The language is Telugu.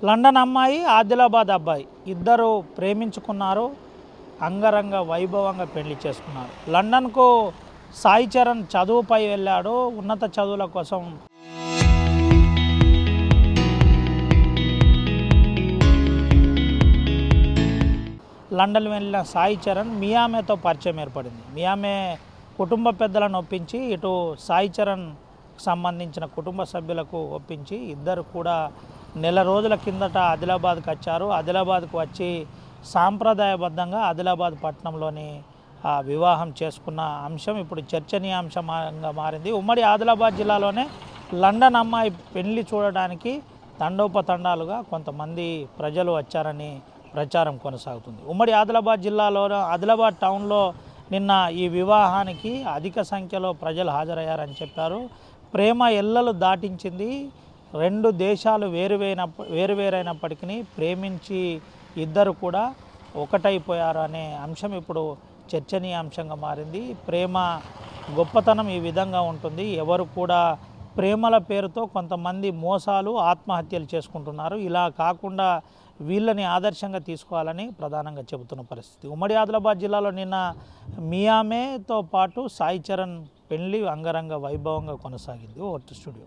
లండన్ అమ్మాయి ఆదిలాబాద్ అబ్బాయి ఇద్దరు ప్రేమించుకున్నారు, అంగరంగ వైభవంగా పెళ్లి చేసుకున్నారు. లండన్కు సాయి చరణ్ చదువుపై వెళ్ళాడు, ఉన్నత చదువుల కోసం. లండన్ వెళ్ళిన సాయి చరణ్ మియామేతో పరిచయం ఏర్పడింది. మియామే కుటుంబ పెద్దలను ఒప్పించి ఇటు సాయి చరణ్ సంబంధించిన కుటుంబ సభ్యులకు ఒప్పించి ఇద్దరు కూడా నెల రోజుల కిందట ఆదిలాబాద్కు వచ్చారు. ఆదిలాబాద్కు వచ్చి సాంప్రదాయబద్ధంగా ఆదిలాబాద్ పట్టణంలోని వివాహం చేసుకున్న అంశం ఇప్పుడు చర్చనీయాంశంగా మారింది. ఉమ్మడి ఆదిలాబాద్ జిల్లాలోనే లండన్ అమ్మాయి పెళ్లి చూడడానికి తండోపతండాలుగా కొంతమంది ప్రజలు వచ్చారని ప్రచారం కొనసాగుతుంది. ఉమ్మడి ఆదిలాబాద్ జిల్లాలో ఆదిలాబాద్ టౌన్లో నిన్న ఈ వివాహానికి అధిక సంఖ్యలో ప్రజలు హాజరయ్యారని చెప్పారు. ప్రేమ ఎల్లలు దాటించింది. రెండు దేశాలు వేరువేరైనప్పటికీ ప్రేమించి ఇద్దరు కూడా ఒకటైపోయారు అనే అంశం ఇప్పుడు చర్చనీయాంశంగా మారింది. ప్రేమ గొప్పతనం ఈ విధంగా ఉంటుంది. ఎవరు కూడా ప్రేమల పేరుతో కొంతమంది మోసాలు, ఆత్మహత్యలు చేసుకుంటున్నారు. ఇలా కాకుండా వీళ్ళని ఆదర్శంగా తీసుకోవాలని ప్రధానంగా చెబుతున్న పరిస్థితి. ఉమ్మడి ఆదిలాబాద్ జిల్లాలో నిన్న మియామేతో పాటు సాయి చరణ్ పెళ్లి అంగరంగ వైభవంగా కొనసాగింది. ఓ స్టూడియో.